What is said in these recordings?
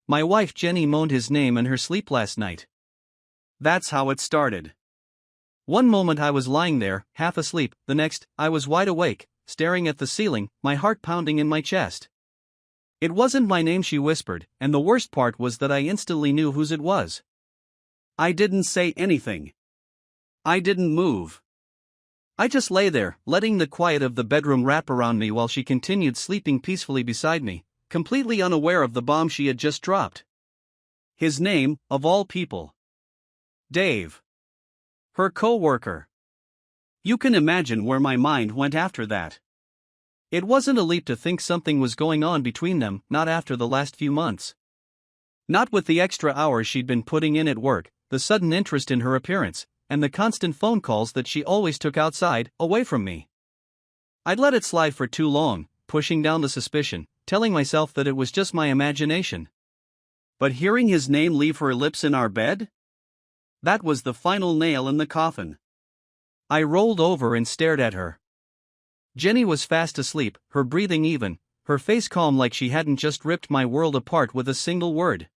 My wife Jenny moaned his name in her sleep last night. That's how it started. One moment I was lying there, half asleep, the next, I was wide awake, staring at the ceiling, my heart pounding in my chest. It wasn't my name, she whispered, and the worst part was that I instantly knew whose it was. I didn't say anything. I didn't move. I just lay there, letting the quiet of the bedroom wrap around me while she continued sleeping peacefully beside me, completely unaware of the bomb she had just dropped. His name, of all people. Dave. Her co-worker. You can imagine where my mind went after that. It wasn't a leap to think something was going on between them, not after the last few months. Not with the extra hours she'd been putting in at work, the sudden interest in her appearance, and the constant phone calls that she always took outside, away from me. I'd let it slide for too long, pushing down the suspicion, telling myself that it was just my imagination. But hearing his name leave her lips in our bed? That was the final nail in the coffin. I rolled over and stared at her. Jenny was fast asleep, her breathing even, her face calm like she hadn't just ripped my world apart with a single word.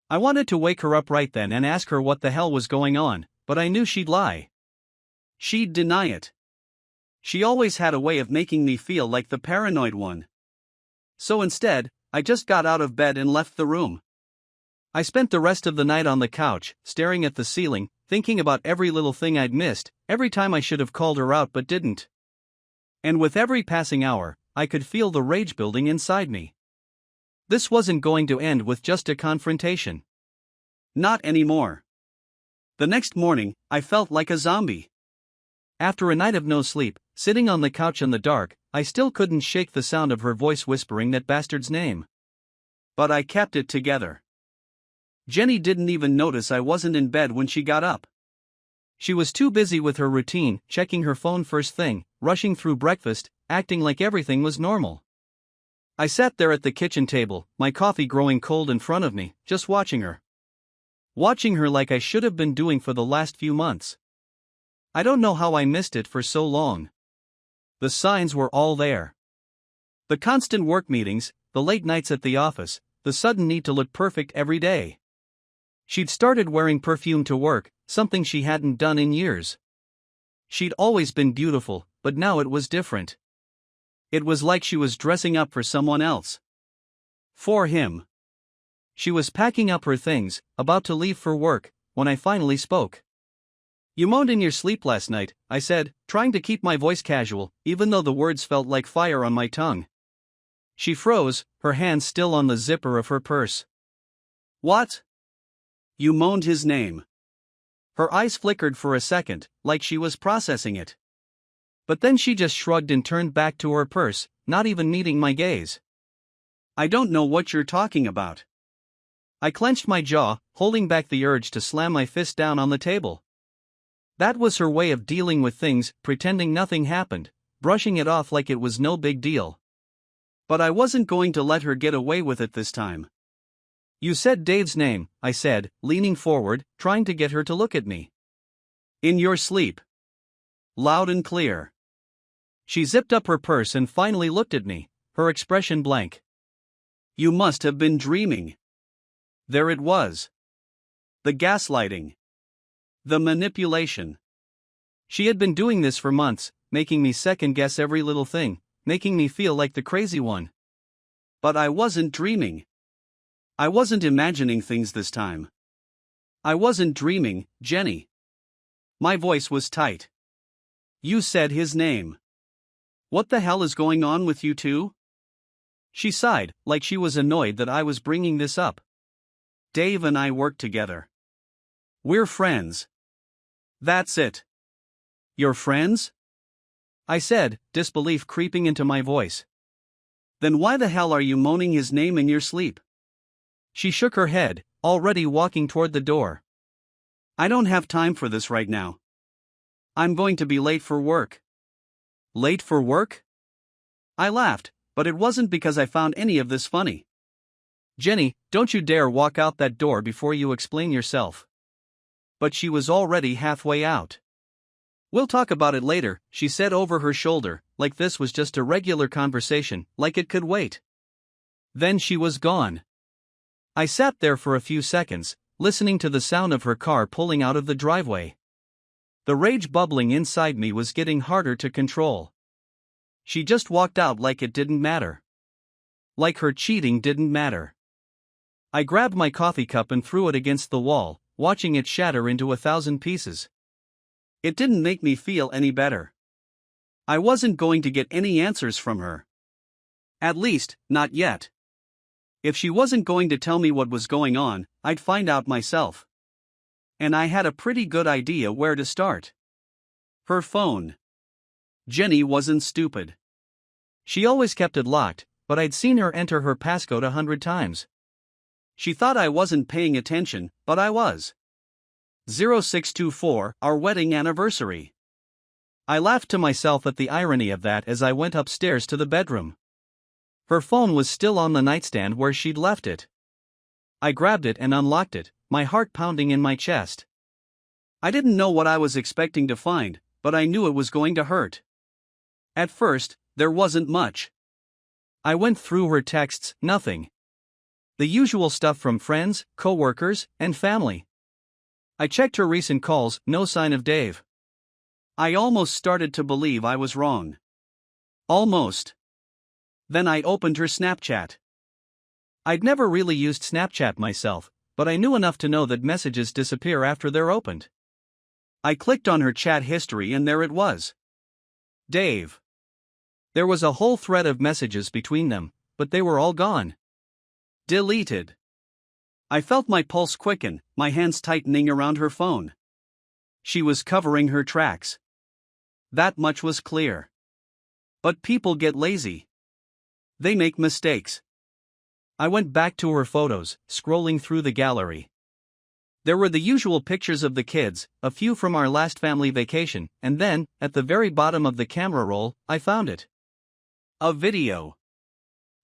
I wanted to wake her up right then and ask her what the hell was going on, but I knew she'd lie. She'd deny it. She always had a way of making me feel like the paranoid one. So instead, I just got out of bed and left the room. I spent the rest of the night on the couch, staring at the ceiling, thinking about every little thing I'd missed, every time I should have called her out but didn't. And with every passing hour, I could feel the rage building inside me. This wasn't going to end with just a confrontation. Not anymore. The next morning, I felt like a zombie. After a night of no sleep, sitting on the couch in the dark, I still couldn't shake the sound of her voice whispering that bastard's name. But I kept it together. Jenny didn't even notice I wasn't in bed when she got up. She was too busy with her routine, checking her phone first thing, rushing through breakfast, acting like everything was normal. I sat there at the kitchen table, my coffee growing cold in front of me, just watching her. Watching her like I should have been doing for the last few months. I don't know how I missed it for so long. The signs were all there. The constant work meetings, the late nights at the office, the sudden need to look perfect every day. She'd started wearing perfume to work, something she hadn't done in years. She'd always been beautiful, but now it was different. It was like she was dressing up for someone else. For him. She was packing up her things, about to leave for work, when I finally spoke. You moaned in your sleep last night, I said, trying to keep my voice casual, even though the words felt like fire on my tongue. She froze, her hand still on the zipper of her purse. What? You moaned his name. Her eyes flickered for a second, like she was processing it. But then she just shrugged and turned back to her purse, not even meeting my gaze. I don't know what you're talking about. I clenched my jaw, holding back the urge to slam my fist down on the table. That was her way of dealing with things, pretending nothing happened, brushing it off like it was no big deal. But I wasn't going to let her get away with it this time. You said Dave's name, I said, leaning forward, trying to get her to look at me. In your sleep. Loud and clear. She zipped up her purse and finally looked at me, her expression blank. You must have been dreaming. There it was. The gaslighting. The manipulation. She had been doing this for months, making me second-guess every little thing, making me feel like the crazy one. But I wasn't dreaming. I wasn't imagining things this time. I wasn't dreaming, Jenny. My voice was tight. You said his name. What the hell is going on with you two? She sighed, like she was annoyed that I was bringing this up. Dave and I work together. We're friends. That's it. You're friends? I said, disbelief creeping into my voice. Then why the hell are you moaning his name in your sleep? She shook her head, already walking toward the door. I don't have time for this right now. I'm going to be late for work. Late for work? I laughed, but it wasn't because I found any of this funny. Jenny, don't you dare walk out that door before you explain yourself. But she was already halfway out. We'll talk about it later, she said over her shoulder, like this was just a regular conversation, like it could wait. Then she was gone. I sat there for a few seconds, listening to the sound of her car pulling out of the driveway. The rage bubbling inside me was getting harder to control. She just walked out like it didn't matter. Like her cheating didn't matter. I grabbed my coffee cup and threw it against the wall, watching it shatter into 1,000 pieces. It didn't make me feel any better. I wasn't going to get any answers from her. At least, not yet. If she wasn't going to tell me what was going on, I'd find out myself. And I had a pretty good idea where to start. Her phone. Jenny wasn't stupid. She always kept it locked, but I'd seen her enter her passcode 100 times. She thought I wasn't paying attention, but I was. 0624, our wedding anniversary. I laughed to myself at the irony of that as I went upstairs to the bedroom. Her phone was still on the nightstand where she'd left it. I grabbed it and unlocked it, my heart pounding in my chest. I didn't know what I was expecting to find, but I knew it was going to hurt. At first, there wasn't much. I went through her texts, nothing. The usual stuff from friends, co-workers, and family. I checked her recent calls, no sign of Dave. I almost started to believe I was wrong. Almost. Then I opened her Snapchat. I'd never really used Snapchat myself, but I knew enough to know that messages disappear after they're opened. I clicked on her chat history and there it was. Dave. There was a whole thread of messages between them, but they were all gone. Deleted. I felt my pulse quicken, my hands tightening around her phone. She was covering her tracks. That much was clear. But people get lazy. They make mistakes. I went back to her photos, scrolling through the gallery. There were the usual pictures of the kids, a few from our last family vacation, and then, at the very bottom of the camera roll, I found it. A video.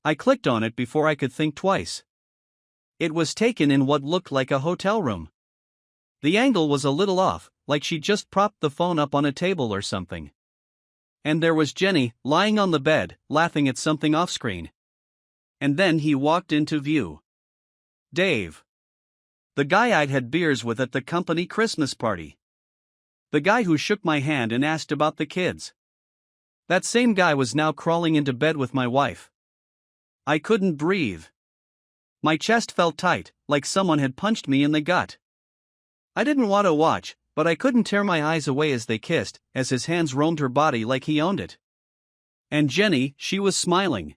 I clicked on it before I could think twice. It was taken in what looked like a hotel room. The angle was a little off, like she just propped the phone up on a table or something. And there was Jenny, lying on the bed, laughing at something off-screen. And then he walked into view. Dave. The guy I'd had beers with at the company Christmas party. The guy who shook my hand and asked about the kids. That same guy was now crawling into bed with my wife. I couldn't breathe. My chest felt tight, like someone had punched me in the gut. I didn't want to watch, but I couldn't tear my eyes away as they kissed, as his hands roamed her body like he owned it. And Jenny, she was smiling.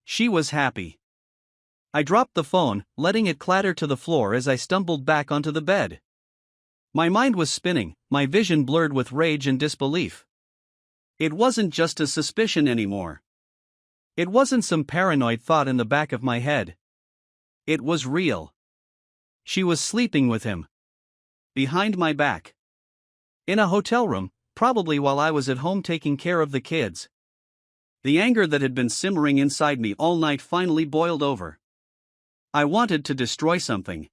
She was happy. I dropped the phone, letting it clatter to the floor as I stumbled back onto the bed. My mind was spinning, my vision blurred with rage and disbelief. It wasn't just a suspicion anymore. It wasn't some paranoid thought in the back of my head. It was real. She was sleeping with him. Behind my back. In a hotel room, probably while I was at home taking care of the kids. The anger that had been simmering inside me all night finally boiled over. I wanted to destroy something.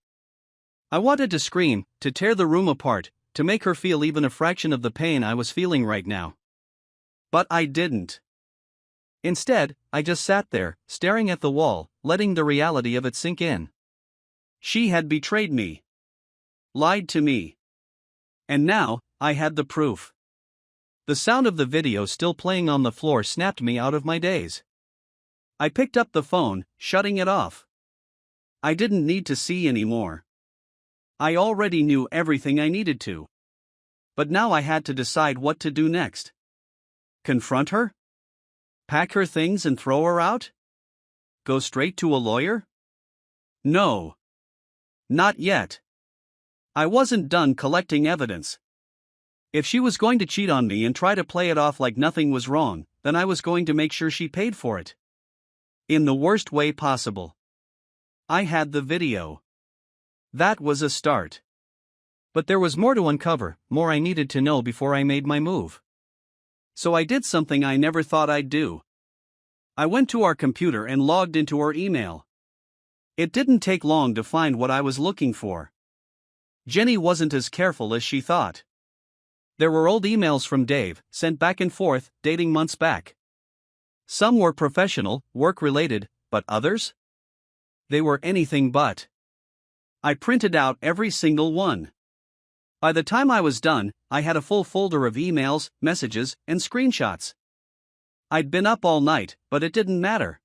I wanted to scream, to tear the room apart, to make her feel even a fraction of the pain I was feeling right now. But I didn't. Instead, I just sat there, staring at the wall, letting the reality of it sink in. She had betrayed me. Lied to me. And now, I had the proof. The sound of the video still playing on the floor snapped me out of my daze. I picked up the phone, shutting it off. I didn't need to see anymore. I already knew everything I needed to. But now I had to decide what to do next. Confront her? Pack her things and throw her out? Go straight to a lawyer? No. Not yet. I wasn't done collecting evidence. If she was going to cheat on me and try to play it off like nothing was wrong, then I was going to make sure she paid for it. In the worst way possible. I had the video. That was a start. But there was more to uncover, more I needed to know before I made my move. So I did something I never thought I'd do. I went to our computer and logged into her email. It didn't take long to find what I was looking for. Jenny wasn't as careful as she thought. There were old emails from Dave, sent back and forth, dating months back. Some were professional, work-related, but others? They were anything but. I printed out every single one. By the time I was done, I had a full folder of emails, messages, and screenshots. I'd been up all night, but it didn't matter.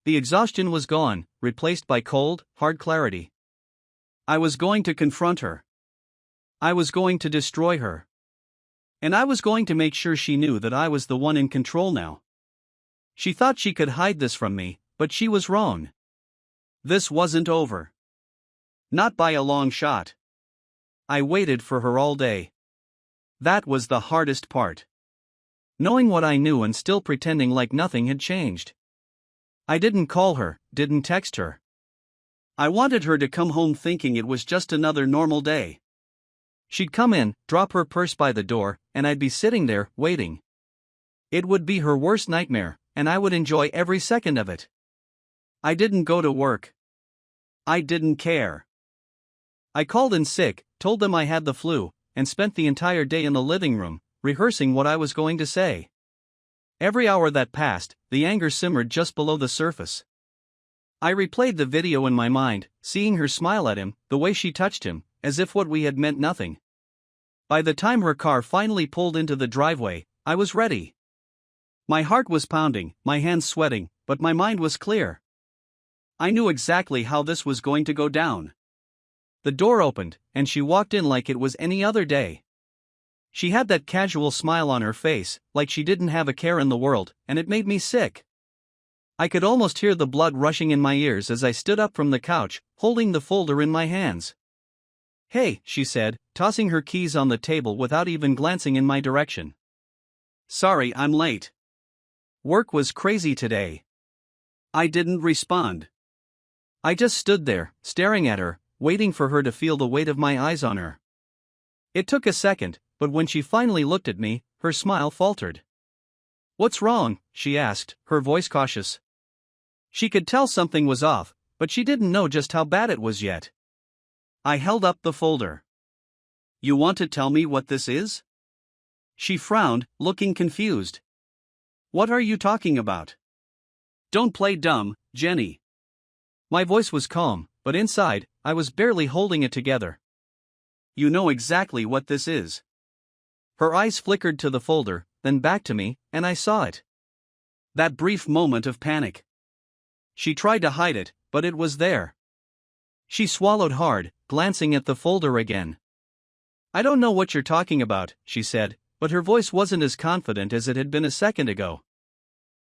The exhaustion was gone, replaced by cold, hard clarity. I was going to confront her. I was going to destroy her. And I was going to make sure she knew that I was the one in control now. She thought she could hide this from me, but she was wrong. This wasn't over. Not by a long shot. I waited for her all day. That was the hardest part. Knowing what I knew and still pretending like nothing had changed. I didn't call her, didn't text her. I wanted her to come home thinking it was just another normal day. She'd come in, drop her purse by the door, and I'd be sitting there, waiting. It would be her worst nightmare, and I would enjoy every second of it. I didn't go to work. I didn't care. I called in sick, told them I had the flu, and spent the entire day in the living room, rehearsing what I was going to say. Every hour that passed, the anger simmered just below the surface. I replayed the video in my mind, seeing her smile at him, the way she touched him, as if what we had meant nothing. By the time her car finally pulled into the driveway, I was ready. My heart was pounding, my hands sweating, but my mind was clear. I knew exactly how this was going to go down. The door opened, and she walked in like it was any other day. She had that casual smile on her face, like she didn't have a care in the world, and it made me sick. I could almost hear the blood rushing in my ears as I stood up from the couch, holding the folder in my hands. "Hey," she said, tossing her keys on the table without even glancing in my direction. "Sorry I'm late. Work was crazy today." I didn't respond. I just stood there, staring at her, waiting for her to feel the weight of my eyes on her. It took a second, but when she finally looked at me, her smile faltered. "What's wrong?" she asked, her voice cautious. She could tell something was off, but she didn't know just how bad it was yet. I held up the folder. "You want to tell me what this is?" She frowned, looking confused. "What are you talking about?" "Don't play dumb, Jenny." My voice was calm, but inside, I was barely holding it together. "You know exactly what this is." Her eyes flickered to the folder, then back to me, and I saw it. That brief moment of panic. She tried to hide it, but it was there. She swallowed hard, glancing at the folder again. "I don't know what you're talking about," she said, but her voice wasn't as confident as it had been a second ago.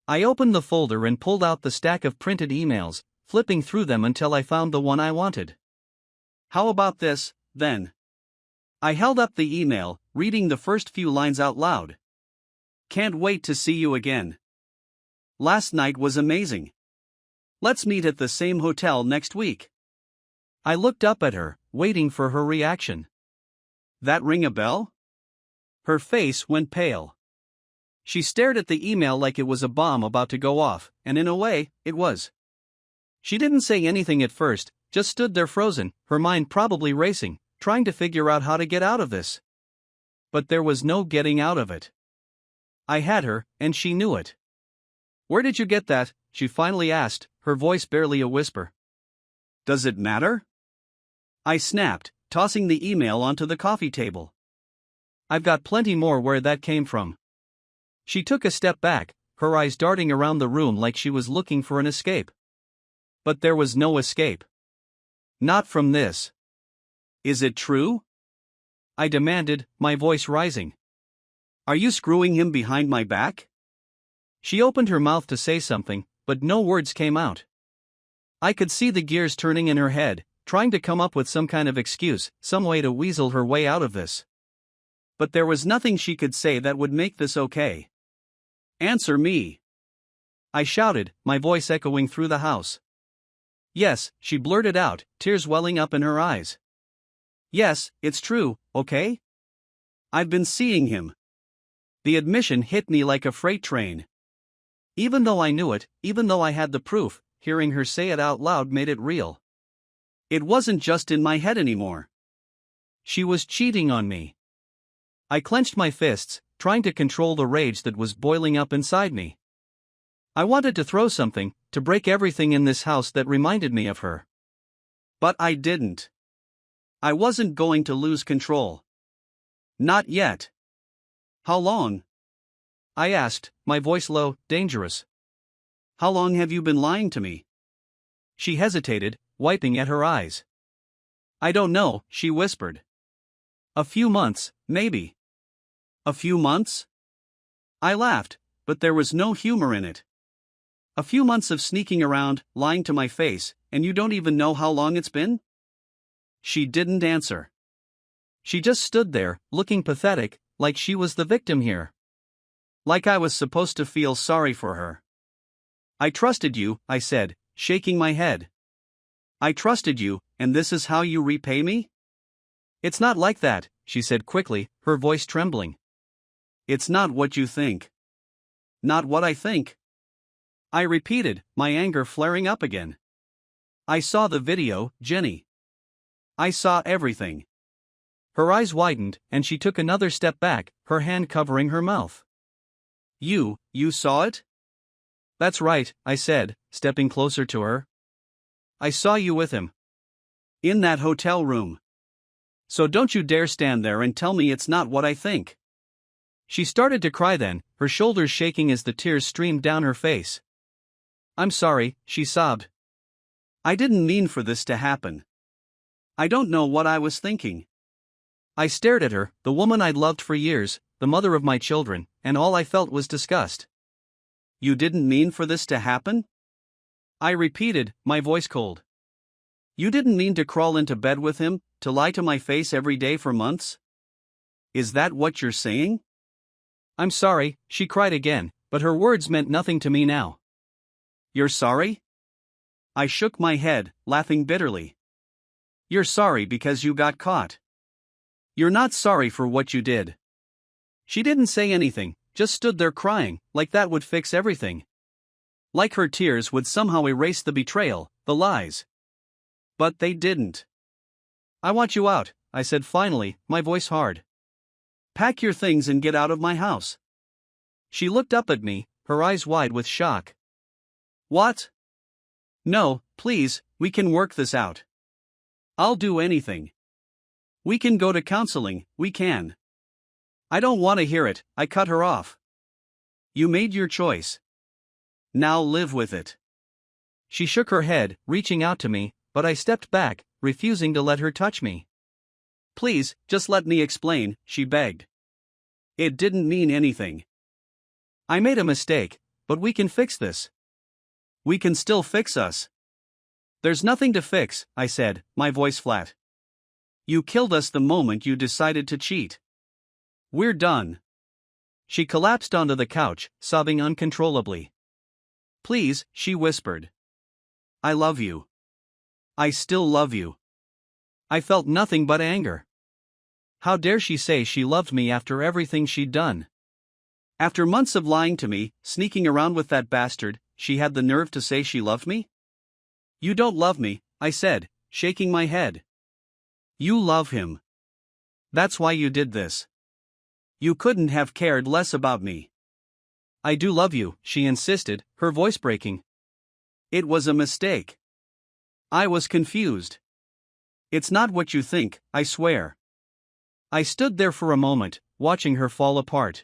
I opened the folder and pulled out the stack of printed emails, flipping through them until I found the one I wanted. "How about this, then?" I held up the email, reading the first few lines out loud. "Can't wait to see you again. Last night was amazing. Let's meet at the same hotel next week." I looked up at her, waiting for her reaction. That ring a bell? Her face went pale. She stared at the email like it was a bomb about to go off, and in a way, it was. She didn't say anything at first, just stood there frozen, her mind probably racing, trying to figure out how to get out of this. But there was no getting out of it. I had her, and she knew it. "Where did you get that?" she finally asked, her voice barely a whisper. "Does it matter?" I snapped, tossing the email onto the coffee table. "I've got plenty more where that came from." She took a step back, her eyes darting around the room like she was looking for an escape. But there was no escape. Not from this. "Is it true?" I demanded, my voice rising. "Are you screwing him behind my back?" She opened her mouth to say something, but no words came out. I could see the gears turning in her head, trying to come up with some kind of excuse, some way to weasel her way out of this. But there was nothing she could say that would make this okay. "Answer me!" I shouted, my voice echoing through the house. "Yes," she blurted out, tears welling up in her eyes. "Yes, it's true, okay? I've been seeing him." The admission hit me like a freight train. Even though I knew it, even though I had the proof, hearing her say it out loud made it real. It wasn't just in my head anymore. She was cheating on me. I clenched my fists, trying to control the rage that was boiling up inside me. I wanted to throw something, to break everything in this house that reminded me of her. But I didn't. I wasn't going to lose control. Not yet. How long? I asked, my voice low, dangerous. How long have you been lying to me? She hesitated, wiping at her eyes. I don't know, she whispered. A few months, maybe. A few months? I laughed, but there was no humor in it. A few months of sneaking around, lying to my face, and you don't even know how long it's been? She didn't answer. She just stood there, looking pathetic, like she was the victim here. Like I was supposed to feel sorry for her. I trusted you, I said, shaking my head. I trusted you, and this is how you repay me? It's not like that, she said quickly, her voice trembling. It's not what you think. Not what I think. I repeated, my anger flaring up again. I saw the video, Jenny. I saw everything. Her eyes widened, and she took another step back, her hand covering her mouth. You saw it? That's right, I said, stepping closer to her. I saw you with him. In that hotel room. So don't you dare stand there and tell me it's not what I think. She started to cry then, her shoulders shaking as the tears streamed down her face. I'm sorry, she sobbed. I didn't mean for this to happen. I don't know what I was thinking. I stared at her, the woman I'd loved for years, the mother of my children, and all I felt was disgust. You didn't mean for this to happen? I repeated, my voice cold. You didn't mean to crawl into bed with him, to lie to my face every day for months? Is that what you're saying? I'm sorry, she cried again, but her words meant nothing to me now. You're sorry? I shook my head, laughing bitterly. You're sorry because you got caught. You're not sorry for what you did. She didn't say anything, just stood there crying, like that would fix everything. Like her tears would somehow erase the betrayal, the lies. But they didn't. I want you out, I said finally, my voice hard. Pack your things and get out of my house. She looked up at me, her eyes wide with shock. What? No, please, we can work this out. I'll do anything. We can go to counseling, we can. I don't want to hear it, I cut her off. You made your choice. Now live with it. She shook her head, reaching out to me, but I stepped back, refusing to let her touch me. Please, just let me explain, she begged. It didn't mean anything. I made a mistake, but we can fix this. We can still fix us. There's nothing to fix, I said, my voice flat. You killed us the moment you decided to cheat. We're done. She collapsed onto the couch, sobbing uncontrollably. Please, she whispered. I love you. I still love you. I felt nothing but anger. How dare she say she loved me after everything she'd done? After months of lying to me, sneaking around with that bastard, she had the nerve to say she loved me? You don't love me, I said, shaking my head. You love him. That's why you did this. You couldn't have cared less about me. I do love you, she insisted, her voice breaking. It was a mistake. I was confused. It's not what you think, I swear. I stood there for a moment, watching her fall apart.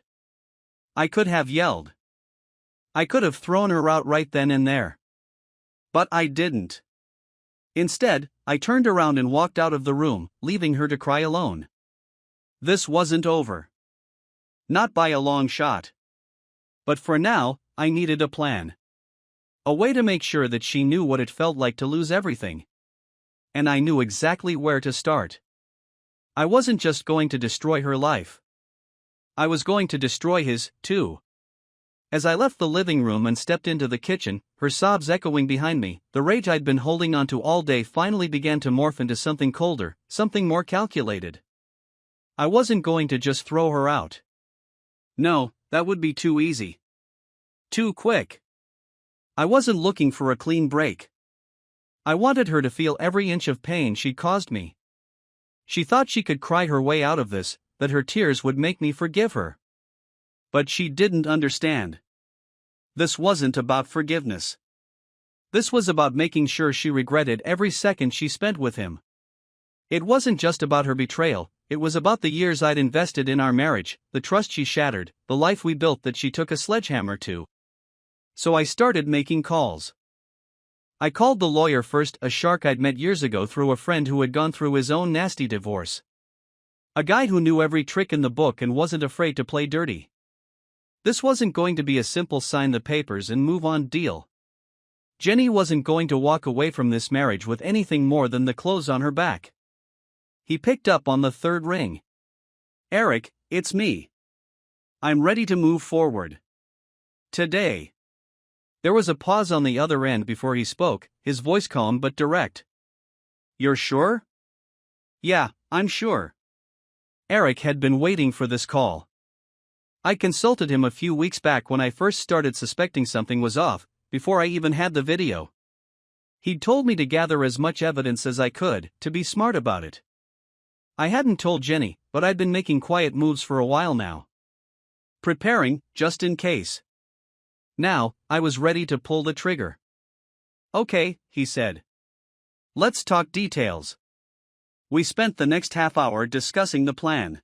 I could have yelled. I could have thrown her out right then and there. But I didn't. Instead, I turned around and walked out of the room, leaving her to cry alone. This wasn't over. Not by a long shot. But for now, I needed a plan. A way to make sure that she knew what it felt like to lose everything. And I knew exactly where to start. I wasn't just going to destroy her life. I was going to destroy his, too. As I left the living room and stepped into the kitchen, her sobs echoing behind me, the rage I'd been holding onto all day finally began to morph into something colder, something more calculated. I wasn't going to just throw her out. No, that would be too easy. Too quick. I wasn't looking for a clean break. I wanted her to feel every inch of pain she'd caused me. She thought she could cry her way out of this, that her tears would make me forgive her. But she didn't understand. This wasn't about forgiveness. This was about making sure she regretted every second she spent with him. It wasn't just about her betrayal, it was about the years I'd invested in our marriage, the trust she shattered, the life we built that she took a sledgehammer to. So I started making calls. I called the lawyer first, a shark I'd met years ago through a friend who had gone through his own nasty divorce. A guy who knew every trick in the book and wasn't afraid to play dirty. This wasn't going to be a simple sign the papers and move on deal. Jenny wasn't going to walk away from this marriage with anything more than the clothes on her back. He picked up on the third ring. "Eric, it's me. I'm ready to move forward. Today." There was a pause on the other end before he spoke, his voice calm but direct. "You're sure?" "Yeah, I'm sure." Eric had been waiting for this call. I consulted him a few weeks back when I first started suspecting something was off, before I even had the video. He'd told me to gather as much evidence as I could, to be smart about it. I hadn't told Jenny, but I'd been making quiet moves for a while now. Preparing, just in case. Now, I was ready to pull the trigger. "Okay," he said. "Let's talk details." We spent the next half hour discussing the plan.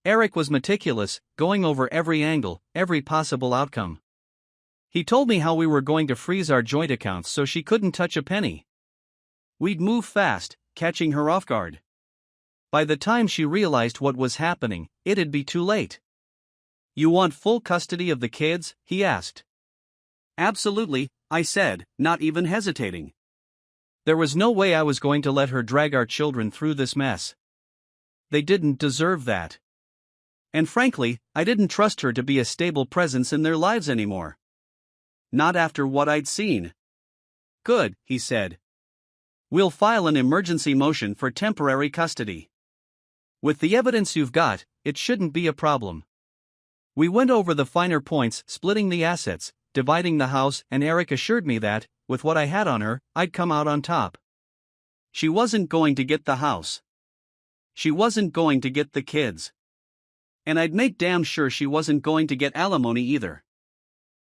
Eric was meticulous, going over every angle, every possible outcome. He told me how we were going to freeze our joint accounts so she couldn't touch a penny. We'd move fast, catching her off guard. By the time she realized what was happening, it'd be too late. "You want full custody of the kids?" he asked. "Absolutely," I said, not even hesitating. There was no way I was going to let her drag our children through this mess. They didn't deserve that. And frankly, I didn't trust her to be a stable presence in their lives anymore. Not after what I'd seen. "Good," he said. "We'll file an emergency motion for temporary custody. With the evidence you've got, it shouldn't be a problem." We went over the finer points, splitting the assets, dividing the house, and Eric assured me that, with what I had on her, I'd come out on top. She wasn't going to get the house. She wasn't going to get the kids. And I'd make damn sure she wasn't going to get alimony either.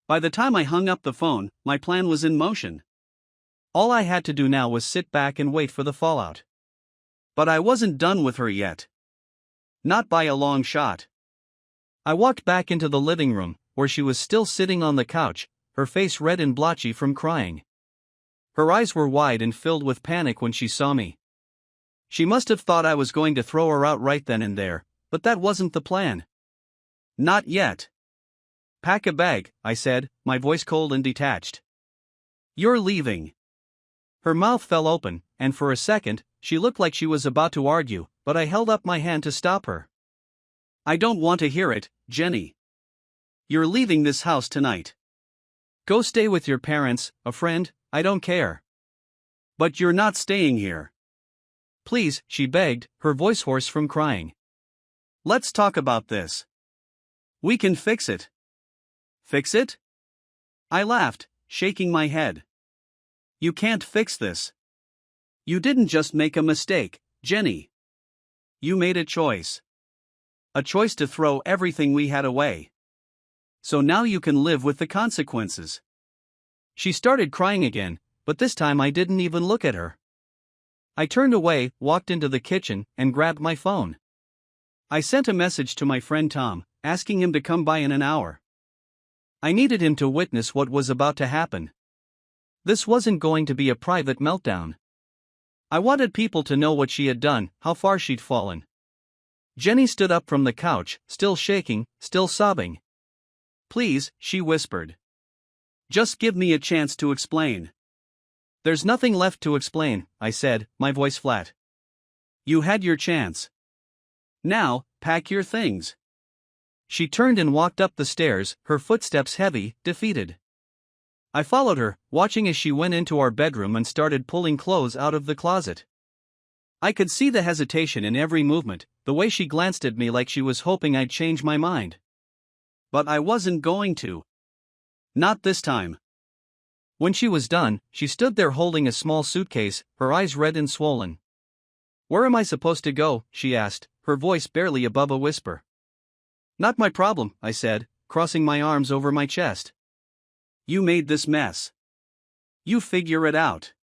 By the time I hung up the phone, my plan was in motion. All I had to do now was sit back and wait for the fallout. But I wasn't done with her yet. Not by a long shot. I walked back into the living room, where she was still sitting on the couch, her face red and blotchy from crying. Her eyes were wide and filled with panic when she saw me. She must have thought I was going to throw her out right then and there, but that wasn't the plan. Not yet. "Pack a bag," I said, my voice cold and detached. "You're leaving." Her mouth fell open, and for a second, she looked like she was about to argue, but I held up my hand to stop her. "I don't want to hear it, Jenny. You're leaving this house tonight. Go stay with your parents, a friend, I don't care. But you're not staying here. Please," she begged, her voice hoarse from crying. "Let's talk about this. We can fix it." "Fix it?" I laughed, shaking my head. "You can't fix this. You didn't just make a mistake, Jenny. You made a choice. A choice to throw everything we had away. So now you can live with the consequences." She started crying again, but this time I didn't even look at her. I turned away, walked into the kitchen, and grabbed my phone. I sent a message to my friend Tom, asking him to come by in an hour. I needed him to witness what was about to happen. This wasn't going to be a private meltdown. I wanted people to know what she had done, how far she'd fallen. Jenny stood up from the couch, still shaking, still sobbing. "Please," she whispered. "Just give me a chance to explain." "There's nothing left to explain," I said, my voice flat. "You had your chance. Now, pack your things." She turned and walked up the stairs, her footsteps heavy, defeated. I followed her, watching as she went into our bedroom and started pulling clothes out of the closet. I could see the hesitation in every movement, the way she glanced at me like she was hoping I'd change my mind. But I wasn't going to. Not this time. When she was done, she stood there holding a small suitcase, her eyes red and swollen. "Where am I supposed to go?" she asked, her voice barely above a whisper. "Not my problem," I said, crossing my arms over my chest. You made this mess. You figure it out.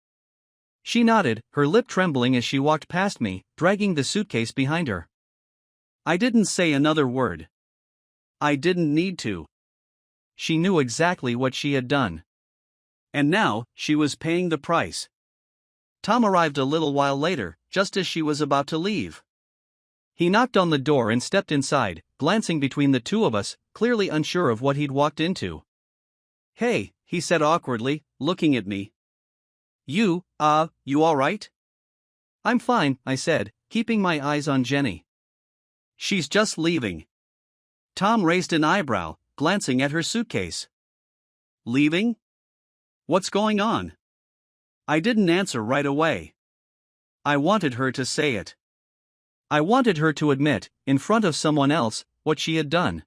She nodded, her lip trembling as she walked past me, dragging the suitcase behind her. I didn't say another word. I didn't need to. She knew exactly what she had done. And now, she was paying the price. Tom arrived a little while later, just as she was about to leave. He knocked on the door and stepped inside, glancing between the two of us, clearly unsure of what he'd walked into. Hey, he said awkwardly, looking at me. You all right? I'm fine, I said, keeping my eyes on Jenny. She's just leaving. Tom raised an eyebrow, glancing at her suitcase. Leaving? What's going on? I didn't answer right away. I wanted her to say it. I wanted her to admit, in front of someone else, what she had done.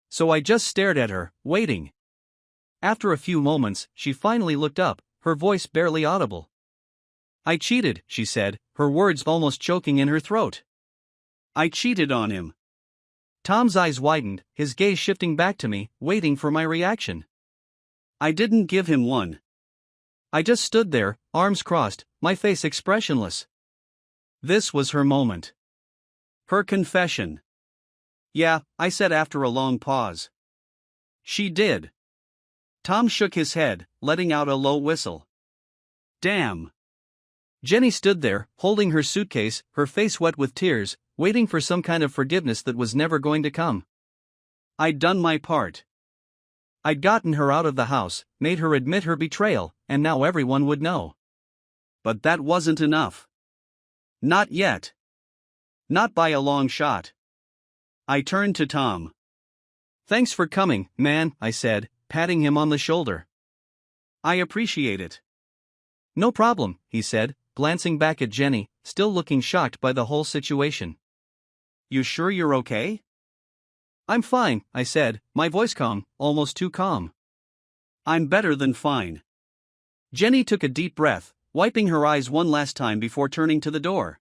So I just stared at her, waiting. After a few moments, she finally looked up, her voice barely audible. I cheated, she said, her words almost choking in her throat. I cheated on him. Tom's eyes widened, his gaze shifting back to me, waiting for my reaction. I didn't give him one. I just stood there, arms crossed, my face expressionless. This was her moment. Her confession. Yeah, I said after a long pause. She did. Tom shook his head, letting out a low whistle. Damn. Jenny stood there, holding her suitcase, her face wet with tears, waiting for some kind of forgiveness that was never going to come. I'd done my part. I'd gotten her out of the house, made her admit her betrayal, and now everyone would know. But that wasn't enough. Not yet. Not by a long shot. I turned to Tom. Thanks for coming, man, I said, patting him on the shoulder. I appreciate it. No problem, he said, glancing back at Jenny, still looking shocked by the whole situation. You sure you're okay? I'm fine, I said, my voice calm, almost too calm. I'm better than fine. Jenny took a deep breath, wiping her eyes one last time before turning to the door.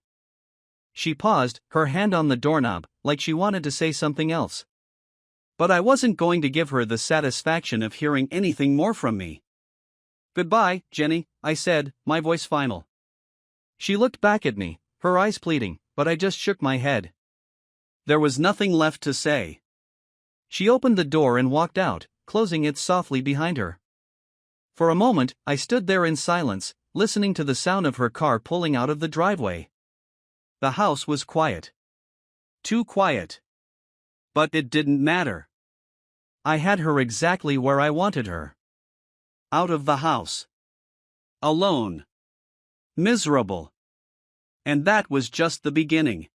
She paused, her hand on the doorknob, like she wanted to say something else. But I wasn't going to give her the satisfaction of hearing anything more from me. Goodbye, Jenny, I said, my voice final. She looked back at me, her eyes pleading, but I just shook my head. There was nothing left to say. She opened the door and walked out, closing it softly behind her. For a moment, I stood there in silence, listening to the sound of her car pulling out of the driveway. The house was quiet. Too quiet. But it didn't matter. I had her exactly where I wanted her. Out of the house. Alone. Miserable. And that was just the beginning.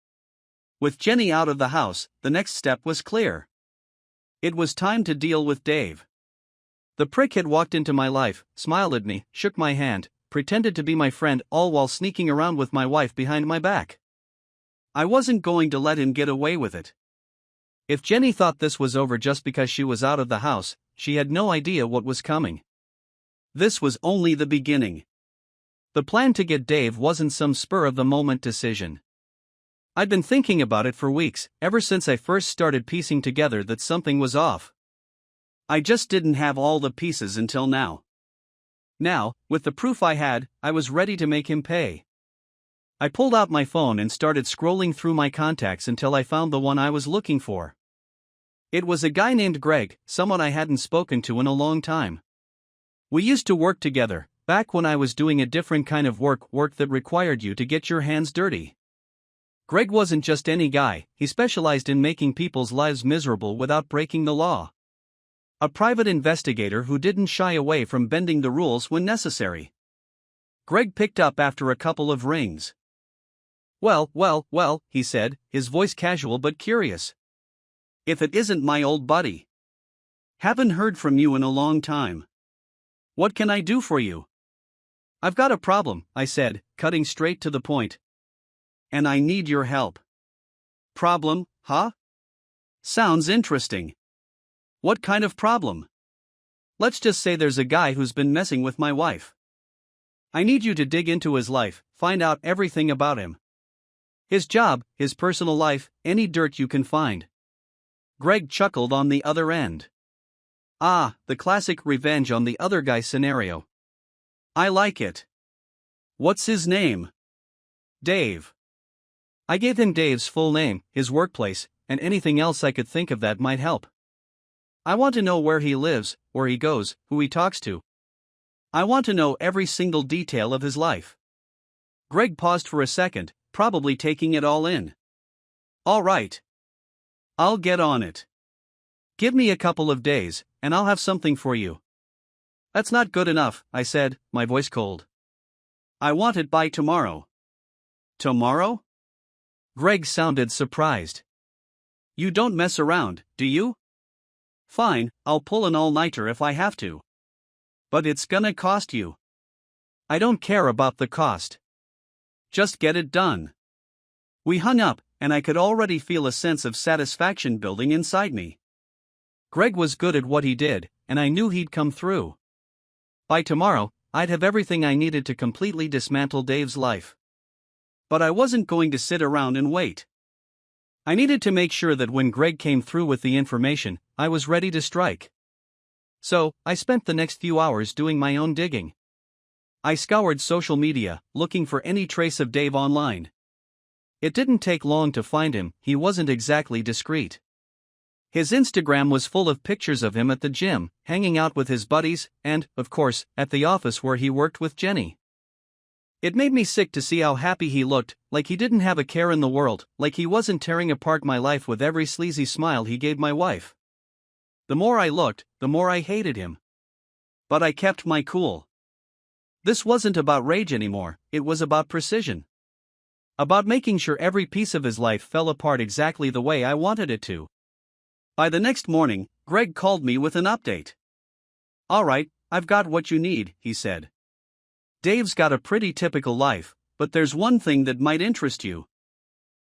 With Jenny out of the house, the next step was clear. It was time to deal with Dave. The prick had walked into my life, smiled at me, shook my hand, pretended to be my friend, all while sneaking around with my wife behind my back. I wasn't going to let him get away with it. If Jenny thought this was over just because she was out of the house, she had no idea what was coming. This was only the beginning. The plan to get Dave wasn't some spur-of-the-moment decision. I'd been thinking about it for weeks, ever since I first started piecing together that something was off. I just didn't have all the pieces until now. Now, with the proof I had, I was ready to make him pay. I pulled out my phone and started scrolling through my contacts until I found the one I was looking for. It was a guy named Greg, someone I hadn't spoken to in a long time. We used to work together, back when I was doing a different kind of work that required you to get your hands dirty. Greg wasn't just any guy, he specialized in making people's lives miserable without breaking the law. A private investigator who didn't shy away from bending the rules when necessary. Greg picked up after a couple of rings. Well, he said, his voice casual but curious. If it isn't my old buddy. Haven't heard from you in a long time. What can I do for you? I've got a problem, I said, cutting straight to the point. And I need your help. Problem, huh? Sounds interesting. What kind of problem? Let's just say there's a guy who's been messing with my wife. I need you to dig into his life, find out everything about him. His job, his personal life, any dirt you can find. Greg chuckled on the other end. Ah, the classic revenge on the other guy scenario. I like it. What's his name? Dave. I gave him Dave's full name, his workplace, and anything else I could think of that might help. I want to know where he lives, where he goes, who he talks to. I want to know every single detail of his life. Greg paused for a second, probably taking it all in. All right. I'll get on it. Give me a couple of days, and I'll have something for you. That's not good enough, I said, my voice cold. I want it by tomorrow. Tomorrow? Greg sounded surprised. You don't mess around, do you? Fine, I'll pull an all-nighter if I have to. But it's gonna cost you. I don't care about the cost. Just get it done. We hung up, and I could already feel a sense of satisfaction building inside me. Greg was good at what he did, and I knew he'd come through. By tomorrow, I'd have everything I needed to completely dismantle Dave's life. But I wasn't going to sit around and wait. I needed to make sure that when Greg came through with the information, I was ready to strike. So, I spent the next few hours doing my own digging. I scoured social media, looking for any trace of Dave online. It didn't take long to find him, he wasn't exactly discreet. His Instagram was full of pictures of him at the gym, hanging out with his buddies, and, of course, at the office where he worked with Jenny. It made me sick to see how happy he looked, like he didn't have a care in the world, like he wasn't tearing apart my life with every sleazy smile he gave my wife. The more I looked, the more I hated him. But I kept my cool. This wasn't about rage anymore, it was about precision. About making sure every piece of his life fell apart exactly the way I wanted it to. By the next morning, Greg called me with an update. All right, I've got what you need, he said. Dave's got a pretty typical life, but there's one thing that might interest you.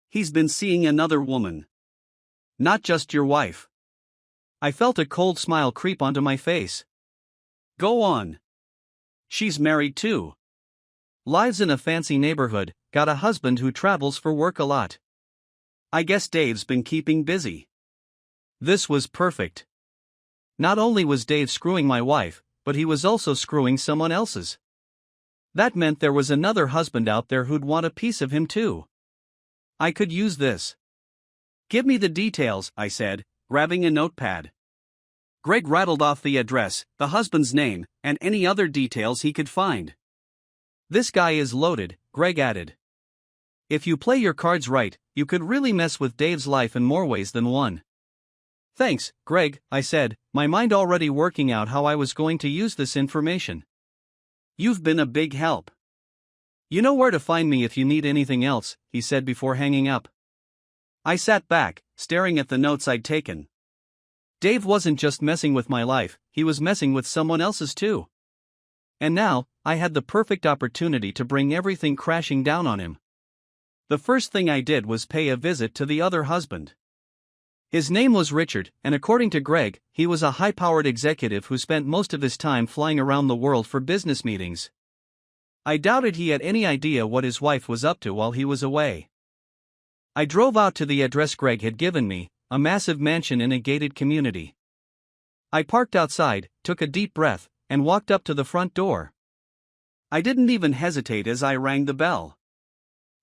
He's been seeing another woman. Not just your wife. I felt a cold smile creep onto my face. Go on. She's married too. Lives in a fancy neighborhood, got a husband who travels for work a lot. I guess Dave's been keeping busy. This was perfect. Not only was Dave screwing my wife, but he was also screwing someone else's. That meant there was another husband out there who'd want a piece of him too. I could use this. Give me the details, I said, grabbing a notepad. Greg rattled off the address, the husband's name, and any other details he could find. This guy is loaded, Greg added. If you play your cards right, you could really mess with Dave's life in more ways than one. Thanks, Greg, I said, my mind already working out how I was going to use this information. You've been a big help. You know where to find me if you need anything else, he said before hanging up. I sat back, staring at the notes I'd taken. Dave wasn't just messing with my life, he was messing with someone else's too. And now, I had the perfect opportunity to bring everything crashing down on him. The first thing I did was pay a visit to the other husband. His name was Richard, and according to Greg, he was a high-powered executive who spent most of his time flying around the world for business meetings. I doubted he had any idea what his wife was up to while he was away. I drove out to the address Greg had given me, a massive mansion in a gated community. I parked outside, took a deep breath, and walked up to the front door. I didn't even hesitate as I rang the bell.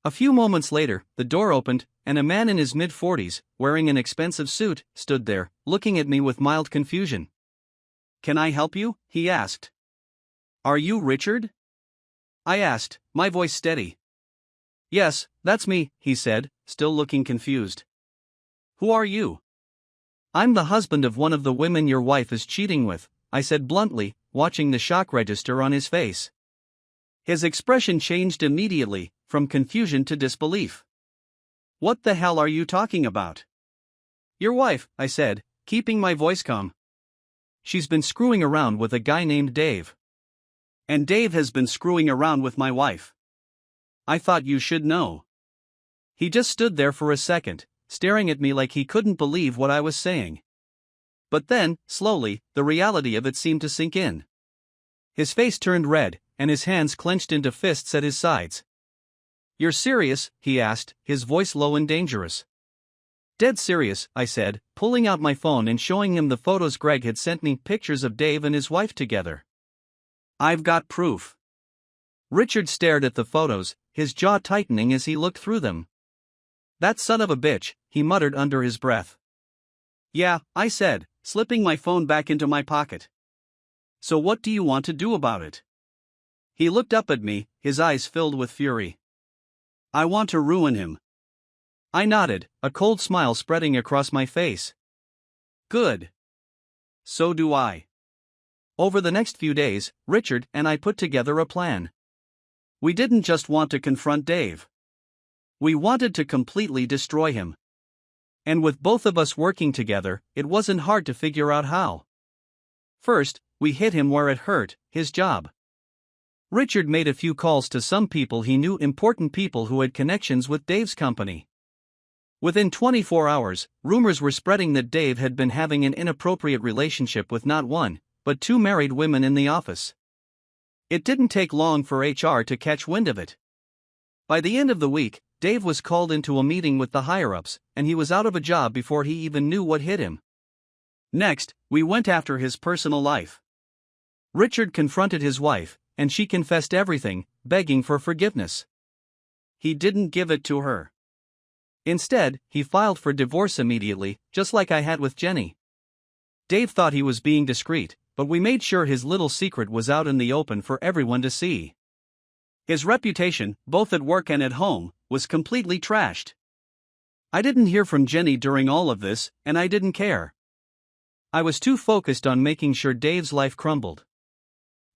A few moments later, the door opened, and a man in his mid-40s, wearing an expensive suit, stood there, looking at me with mild confusion. Can I help you? He asked. Are you Richard? I asked, my voice steady. Yes, that's me, he said, still looking confused. Who are you? I'm the husband of one of the women your wife is cheating with, I said bluntly, watching the shock register on his face. His expression changed immediately, from confusion to disbelief. What the hell are you talking about? Your wife, I said, keeping my voice calm. She's been screwing around with a guy named Dave. And Dave has been screwing around with my wife. I thought you should know. He just stood there for a second, staring at me like he couldn't believe what I was saying. But then, slowly, the reality of it seemed to sink in. His face turned red, and his hands clenched into fists at his sides. You're serious? He asked, his voice low and dangerous. Dead serious, I said, pulling out my phone and showing him the photos Greg had sent me, pictures of Dave and his wife together. I've got proof. Richard stared at the photos, his jaw tightening as he looked through them. That son of a bitch, he muttered under his breath. Yeah, I said, slipping my phone back into my pocket. So what do you want to do about it? He looked up at me, his eyes filled with fury. I want to ruin him. I nodded, a cold smile spreading across my face. Good. So do I. Over the next few days, Richard and I put together a plan. We didn't just want to confront Dave. We wanted to completely destroy him. And with both of us working together, it wasn't hard to figure out how. First, we hit him where it hurt, his job. Richard made a few calls to some people he knew, important people who had connections with Dave's company. Within 24 hours, rumors were spreading that Dave had been having an inappropriate relationship with not one, but two married women in the office. It didn't take long for HR to catch wind of it. By the end of the week, Dave was called into a meeting with the higher-ups, and he was out of a job before he even knew what hit him. Next, we went after his personal life. Richard confronted his wife, and she confessed everything, begging for forgiveness. He didn't give it to her. Instead, he filed for divorce immediately, just like I had with Jenny. Dave thought he was being discreet, but we made sure his little secret was out in the open for everyone to see. His reputation, both at work and at home, was completely trashed. I didn't hear from Jenny during all of this, and I didn't care. I was too focused on making sure Dave's life crumbled.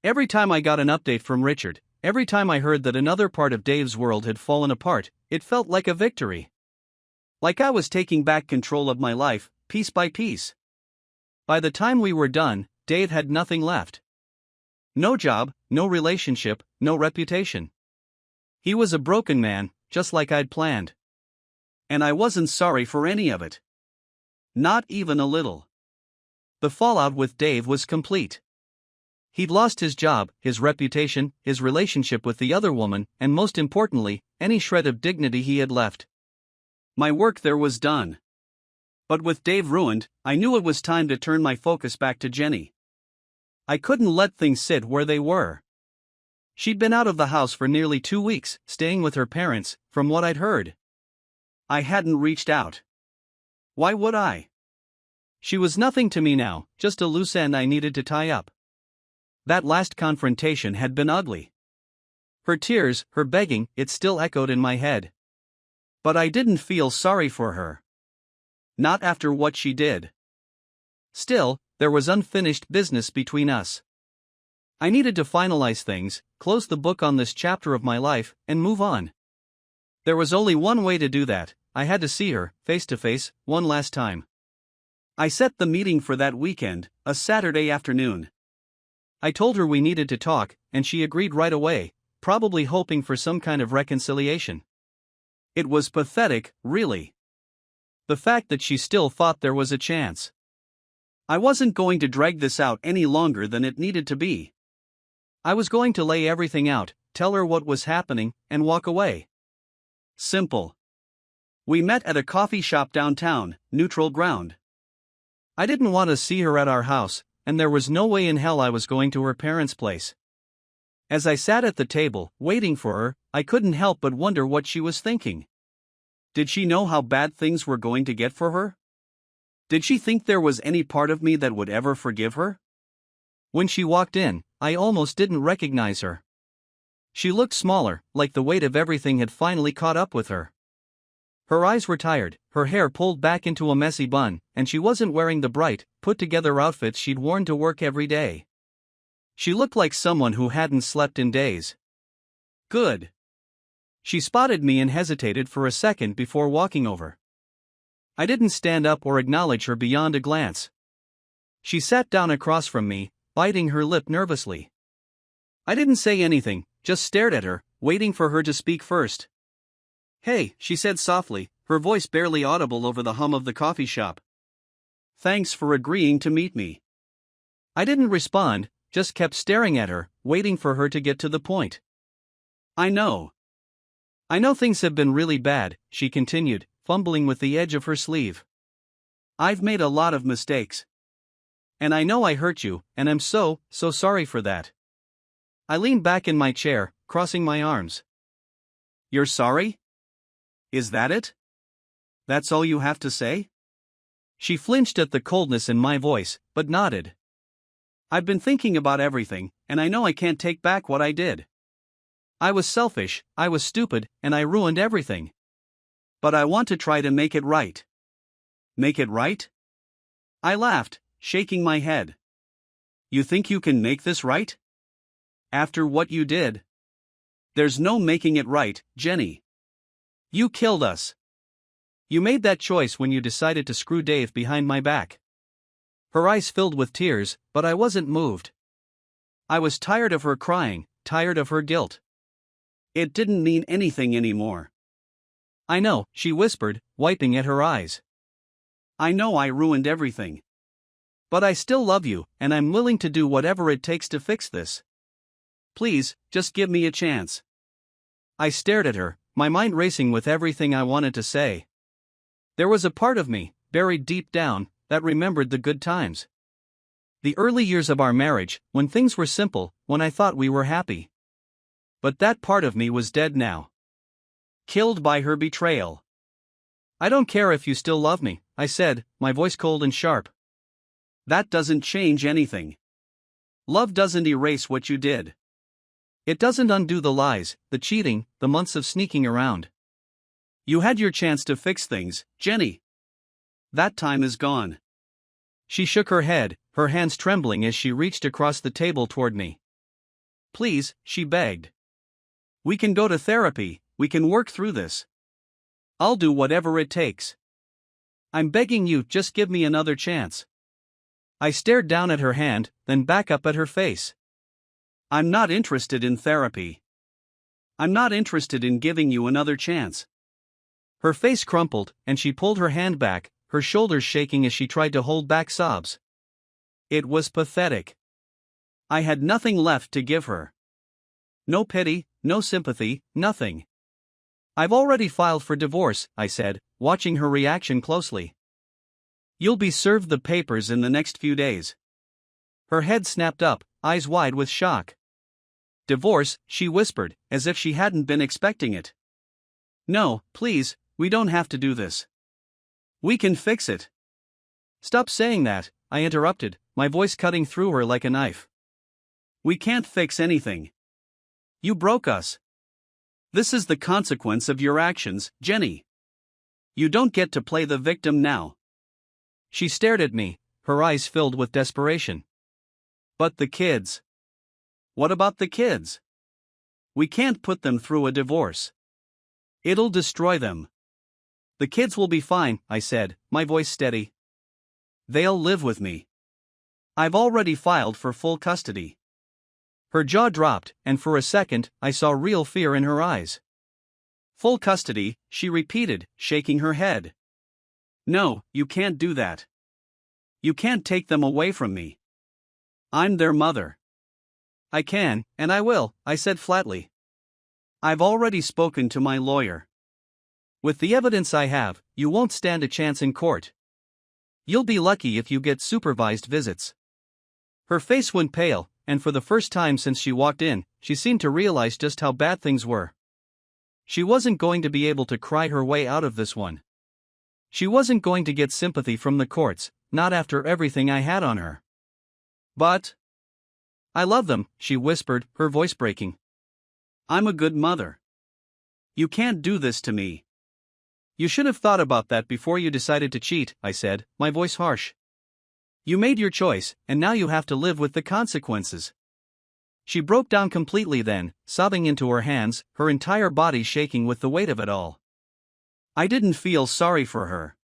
Every time I got an update from Richard, every time I heard that another part of Dave's world had fallen apart, it felt like a victory. Like I was taking back control of my life, piece by piece. By the time we were done, Dave had nothing left. No job, no relationship, no reputation. He was a broken man, just like I'd planned. And I wasn't sorry for any of it. Not even a little. The fallout with Dave was complete. He'd lost his job, his reputation, his relationship with the other woman, and most importantly, any shred of dignity he had left. My work there was done. But with Dave ruined, I knew it was time to turn my focus back to Jenny. I couldn't let things sit where they were. She'd been out of the house for nearly 2 weeks, staying with her parents, from what I'd heard. I hadn't reached out. Why would I? She was nothing to me now, just a loose end I needed to tie up. That last confrontation had been ugly. Her tears, her begging, it still echoed in my head. But I didn't feel sorry for her. Not after what she did. Still, there was unfinished business between us. I needed to finalize things, close the book on this chapter of my life, and move on. There was only one way to do that. I had to see her, face to face, one last time. I set the meeting for that weekend, a Saturday afternoon. I told her we needed to talk, and she agreed right away, probably hoping for some kind of reconciliation. It was pathetic, really. The fact that she still thought there was a chance. I wasn't going to drag this out any longer than it needed to be. I was going to lay everything out, tell her what was happening, and walk away. Simple. We met at a coffee shop downtown, neutral ground. I didn't want to see her at our house, and there was no way in hell I was going to her parents' place. As I sat at the table, waiting for her, I couldn't help but wonder what she was thinking. Did she know how bad things were going to get for her? Did she think there was any part of me that would ever forgive her? When she walked in, I almost didn't recognize her. She looked smaller, like the weight of everything had finally caught up with her. Her eyes were tired, her hair pulled back into a messy bun, and she wasn't wearing the bright, put-together outfits she'd worn to work every day. She looked like someone who hadn't slept in days. Good. She spotted me and hesitated for a second before walking over. I didn't stand up or acknowledge her beyond a glance. She sat down across from me, biting her lip nervously. I didn't say anything, just stared at her, waiting for her to speak first. "Hey," she said softly, her voice barely audible over the hum of the coffee shop. "Thanks for agreeing to meet me." I didn't respond, just kept staring at her, waiting for her to get to the point. I know things have been really bad," she continued, fumbling with the edge of her sleeve. "I've made a lot of mistakes. And I know I hurt you, and I'm so sorry for that." I leaned back in my chair, crossing my arms. "You're sorry? Is that it? That's all you have to say?" She flinched at the coldness in my voice, but nodded. "I've been thinking about everything, and I know I can't take back what I did. I was selfish, I was stupid, and I ruined everything. But I want to try to make it right." "Make it right?" I laughed, shaking my head. "You think you can make this right? After what you did?" "There's no making it right, Jenny. You killed us. You made that choice when you decided to screw Dave behind my back." Her eyes filled with tears, but I wasn't moved. I was tired of her crying, tired of her guilt. It didn't mean anything anymore. "I know," she whispered, wiping at her eyes. "I know I ruined everything. But I still love you, and I'm willing to do whatever it takes to fix this. Please, just give me a chance." I stared at her, my mind racing with everything I wanted to say. There was a part of me, buried deep down, that remembered the good times. The early years of our marriage, when things were simple, when I thought we were happy. But that part of me was dead now. Killed by her betrayal. "I don't care if you still love me," I said, my voice cold and sharp. "That doesn't change anything. Love doesn't erase what you did. It doesn't undo the lies, the cheating, the months of sneaking around. You had your chance to fix things, Jenny. That time is gone." She shook her head, her hands trembling as she reached across the table toward me. "Please," she begged. "We can go to therapy, we can work through this. I'll do whatever it takes. I'm begging you, just give me another chance." I stared down at her hand, then back up at her face. "I'm not interested in therapy. I'm not interested in giving you another chance." Her face crumpled, and she pulled her hand back, her shoulders shaking as she tried to hold back sobs. It was pathetic. I had nothing left to give her. No pity, no sympathy, nothing. "I've already filed for divorce," I said, watching her reaction closely. "You'll be served the papers in the next few days." Her head snapped up, eyes wide with shock. "Divorce," she whispered, as if she hadn't been expecting it. "No, please, we don't have to do this. We can fix it." "Stop saying that," I interrupted, my voice cutting through her like a knife. "We can't fix anything. You broke us. This is the consequence of your actions, Jenny. You don't get to play the victim now." She stared at me, her eyes filled with desperation. "But the kids. What about the kids? We can't put them through a divorce. It'll destroy them." "The kids will be fine," I said, my voice steady. "They'll live with me. I've already filed for full custody." Her jaw dropped, and for a second, I saw real fear in her eyes. "Full custody," she repeated, shaking her head. "No, you can't do that. You can't take them away from me. I'm their mother." "I can, and I will," I said flatly. "I've already spoken to my lawyer. With the evidence I have, you won't stand a chance in court. You'll be lucky if you get supervised visits." Her face went pale, and for the first time since she walked in, she seemed to realize just how bad things were. She wasn't going to be able to cry her way out of this one. She wasn't going to get sympathy from the courts, not after everything I had on her. "But I love them," she whispered, her voice breaking. "I'm a good mother. You can't do this to me." "You should have thought about that before you decided to cheat," I said, my voice harsh. "You made your choice, and now you have to live with the consequences." She broke down completely then, sobbing into her hands, her entire body shaking with the weight of it all. I didn't feel sorry for her.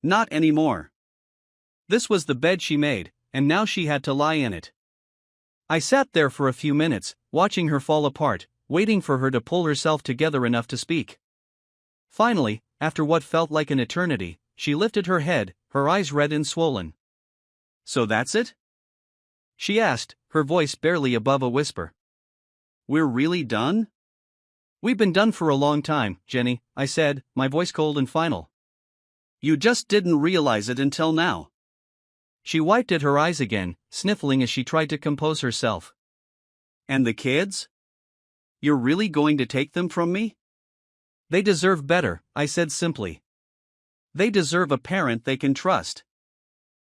Not anymore. This was the bed she made, and now she had to lie in it. I sat there for a few minutes, watching her fall apart, waiting for her to pull herself together enough to speak. Finally, after what felt like an eternity, she lifted her head, her eyes red and swollen. "So that's it?" she asked, her voice barely above a whisper. "We're really done?" We've been done for a long time, Jenny, I said, my voice cold and final. You just didn't realize it until now. She wiped at her eyes again, sniffling as she tried to compose herself. And the kids? You're really going to take them from me? They deserve better, I said simply. They deserve a parent they can trust.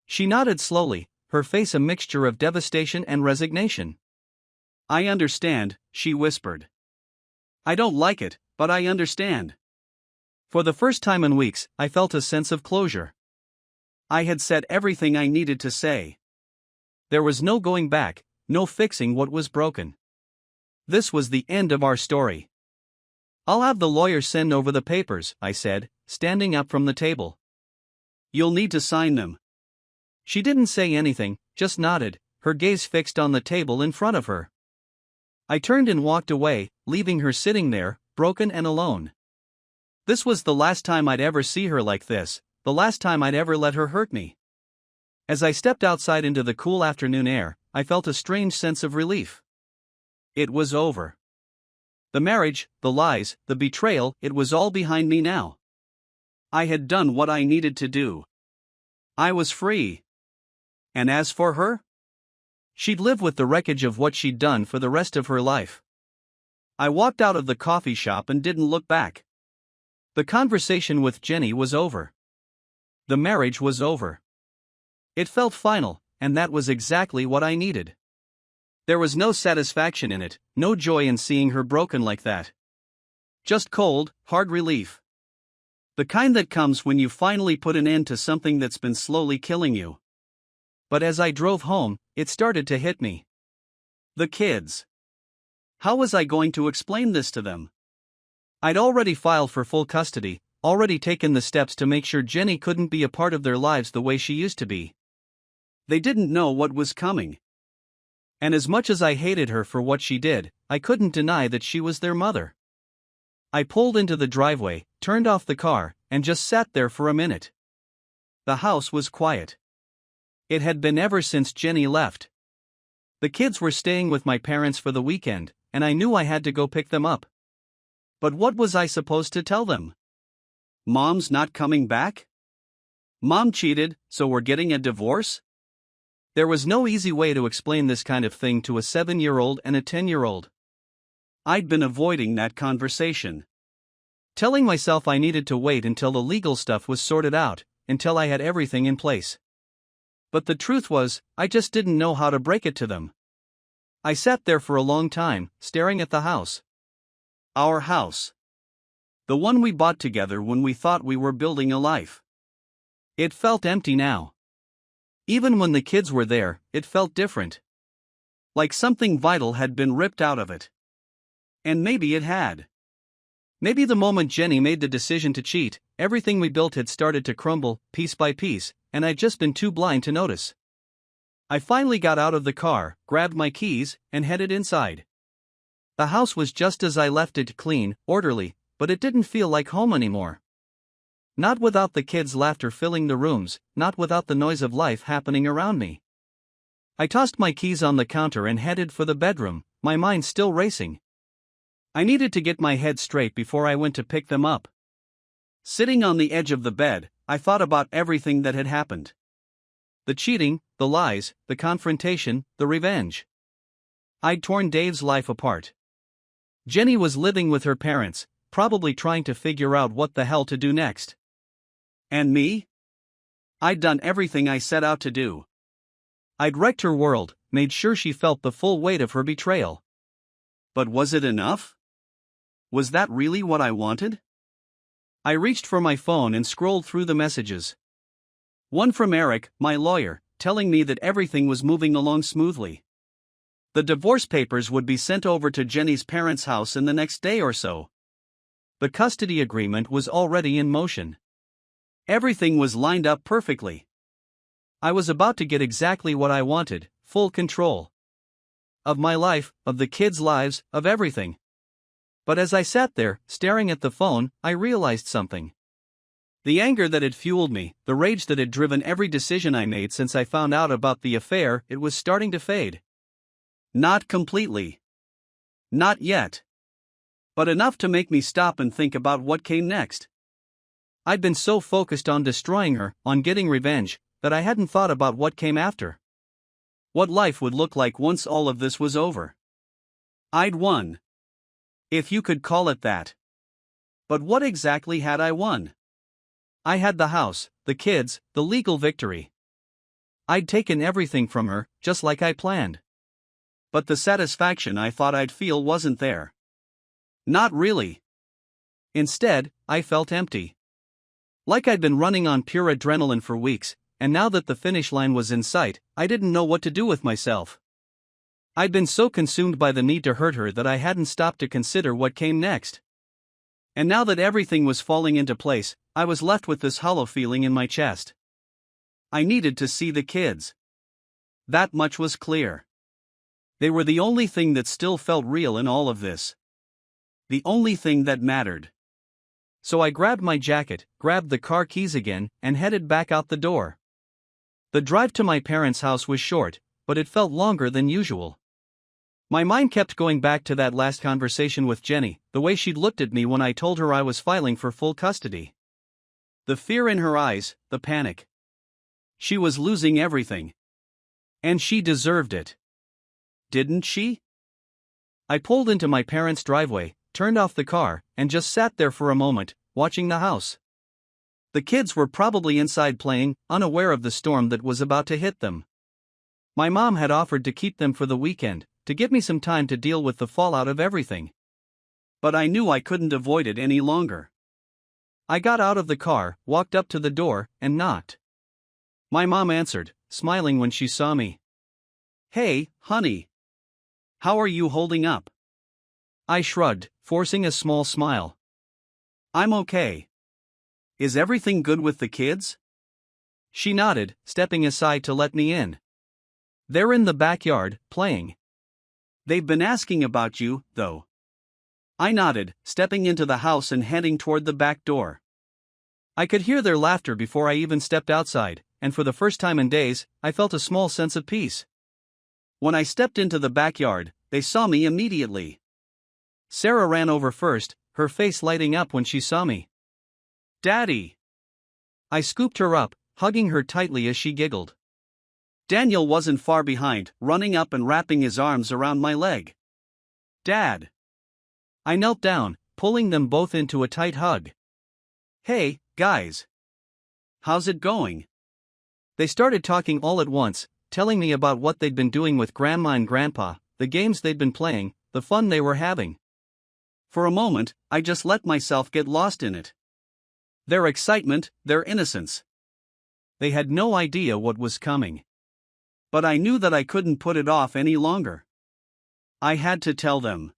She nodded slowly, her face a mixture of devastation and resignation. I understand, she whispered. I don't like it, but I understand. For the first time in weeks, I felt a sense of closure. I had said everything I needed to say. There was no going back, no fixing what was broken. This was the end of our story. I'll have the lawyer send over the papers, I said, standing up from the table. You'll need to sign them. She didn't say anything, just nodded, her gaze fixed on the table in front of her. I turned and walked away, leaving her sitting there, broken and alone. This was the last time I'd ever see her like this, the last time I'd ever let her hurt me. As I stepped outside into the cool afternoon air, I felt a strange sense of relief. It was over. The marriage, the lies, the betrayal, it was all behind me now. I had done what I needed to do. I was free. And as for her? She'd live with the wreckage of what she'd done for the rest of her life. I walked out of the coffee shop and didn't look back. The conversation with Jenny was over. The marriage was over. It felt final, and that was exactly what I needed. There was no satisfaction in it, no joy in seeing her broken like that. Just cold, hard relief. The kind that comes when you finally put an end to something that's been slowly killing you. But as I drove home, it started to hit me. The kids. How was I going to explain this to them? I'd already filed for full custody, already taken the steps to make sure Jenny couldn't be a part of their lives the way she used to be. They didn't know what was coming. And as much as I hated her for what she did, I couldn't deny that she was their mother. I pulled into the driveway, turned off the car, and just sat there for a minute. The house was quiet. It had been ever since Jenny left. The kids were staying with my parents for the weekend, and I knew I had to go pick them up. But what was I supposed to tell them? Mom's not coming back? Mom cheated, so we're getting a divorce? There was no easy way to explain this kind of thing to a 7-year-old and a 10-year-old. I'd been avoiding that conversation. Telling myself I needed to wait until the legal stuff was sorted out, until I had everything in place. But the truth was, I just didn't know how to break it to them. I sat there for a long time, staring at the house. Our house. The one we bought together when we thought we were building a life. It felt empty now. Even when the kids were there, it felt different. Like something vital had been ripped out of it. And maybe it had. Maybe the moment Jenny made the decision to cheat, everything we built had started to crumble, piece by piece, and I'd just been too blind to notice. I finally got out of the car, grabbed my keys, and headed inside. The house was just as I left it, clean, orderly, but it didn't feel like home anymore. Not without the kids' laughter filling the rooms, not without the noise of life happening around me. I tossed my keys on the counter and headed for the bedroom, my mind still racing. I needed to get my head straight before I went to pick them up. Sitting on the edge of the bed, I thought about everything that had happened. The cheating, the lies, the confrontation, the revenge. I'd torn Dave's life apart. Jenny was living with her parents, probably trying to figure out what the hell to do next. And me? I'd done everything I set out to do. I'd wrecked her world, made sure she felt the full weight of her betrayal. But was it enough? Was that really what I wanted? I reached for my phone and scrolled through the messages. One from Eric, my lawyer, telling me that everything was moving along smoothly. The divorce papers would be sent over to Jenny's parents' house in the next day or so. The custody agreement was already in motion. Everything was lined up perfectly. I was about to get exactly what I wanted, full control. Of my life, of the kids' lives, of everything. But as I sat there, staring at the phone, I realized something. The anger that had fueled me, the rage that had driven every decision I made since I found out about the affair, it was starting to fade. Not completely. Not yet. but enough to make me stop and think about what came next. I'd been so focused on destroying her, on getting revenge, that I hadn't thought about what came after. What life would look like once all of this was over. I'd won. If you could call it that. But what exactly had I won? I had the house, the kids, the legal victory. I'd taken everything from her, just like I planned. But the satisfaction I thought I'd feel wasn't there. Not really. Instead, I felt empty. Like I'd been running on pure adrenaline for weeks, and now that the finish line was in sight, I didn't know what to do with myself. I'd been so consumed by the need to hurt her that I hadn't stopped to consider what came next. And now that everything was falling into place, I was left with this hollow feeling in my chest. I needed to see the kids. That much was clear. They were the only thing that still felt real in all of this. The only thing that mattered. So I grabbed my jacket, grabbed the car keys again, and headed back out the door. The drive to my parents' house was short, but it felt longer than usual. My mind kept going back to that last conversation with Jenny, the way she'd looked at me when I told her I was filing for full custody. The fear in her eyes, the panic. She was losing everything. And she deserved it. Didn't she? I pulled into my parents' driveway, turned off the car, and just sat there for a moment, watching the house. The kids were probably inside playing, unaware of the storm that was about to hit them. My mom had offered to keep them for the weekend, to give me some time to deal with the fallout of everything. But I knew I couldn't avoid it any longer. I got out of the car, walked up to the door, and knocked. My mom answered, smiling when she saw me. "Hey, honey. How are you holding up?" I shrugged, forcing a small smile. "I'm okay. Is everything good with the kids?" She nodded, stepping aside to let me in. "They're in the backyard, playing. They've been asking about you, though." I nodded, stepping into the house and heading toward the back door. I could hear their laughter before I even stepped outside, and for the first time in days, I felt a small sense of peace. When I stepped into the backyard, they saw me immediately. Sarah ran over first, her face lighting up when she saw me. "Daddy!" I scooped her up, hugging her tightly as she giggled. Daniel wasn't far behind, running up and wrapping his arms around my leg. "Dad!" I knelt down, pulling them both into a tight hug. "Hey, guys. How's it going?" They started talking all at once, telling me about what they'd been doing with Grandma and Grandpa, the games they'd been playing, the fun they were having. For a moment, I just let myself get lost in it. Their excitement, their innocence. They had no idea what was coming. But I knew that I couldn't put it off any longer. I had to tell them.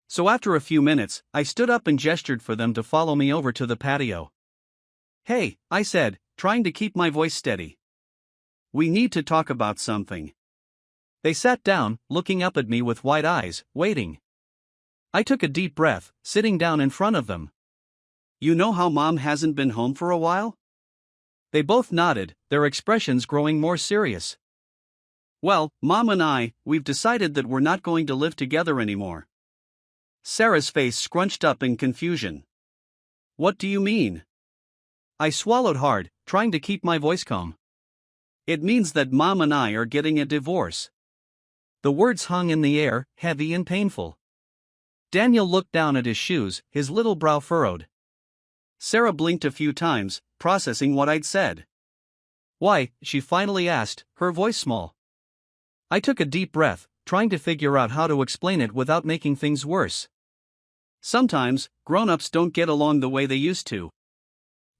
So after a few minutes, I stood up and gestured for them to follow me over to the patio. "Hey," I said, trying to keep my voice steady. "We need to talk about something." They sat down, looking up at me with wide eyes, waiting. I took a deep breath, sitting down in front of them. "You know how Mom hasn't been home for a while?" They both nodded, their expressions growing more serious. "Well, Mom and we've decided that we're not going to live together anymore." Sarah's face scrunched up in confusion. "What do you mean?" I swallowed hard, trying to keep my voice calm. "It means that Mom and I are getting a divorce." The words hung in the air, heavy and painful. Daniel looked down at his shoes, his little brow furrowed. Sarah blinked a few times, processing what I'd said. "Why?" she finally asked, her voice small. I took a deep breath, trying to figure out how to explain it without making things worse. Sometimes, grown-ups don't get along the way they used to.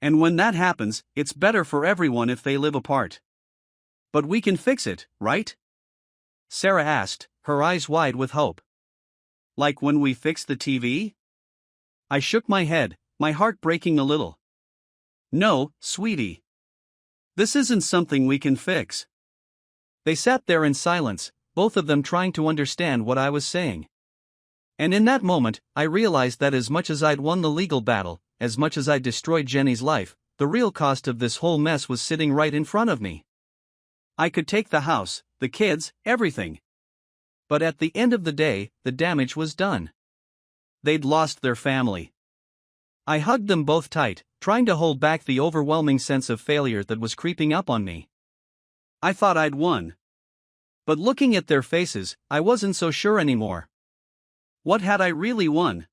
And when that happens, it's better for everyone if they live apart. "But we can fix it, right?" Sarah asked, her eyes wide with hope. "Like when we fixed the TV?" I shook my head, my heart breaking a little. "No, sweetie. This isn't something we can fix." They sat there in silence, both of them trying to understand what I was saying. And in that moment, I realized that as much as I'd won the legal battle, as much as I'd destroyed Jenny's life, the real cost of this whole mess was sitting right in front of me. I could take the house, the kids, everything. But at the end of the day, the damage was done. they'd lost their family. I hugged them both tight, trying to hold back the overwhelming sense of failure that was creeping up on me. I thought I'd won. But looking at their faces, I wasn't so sure anymore. What had I really won?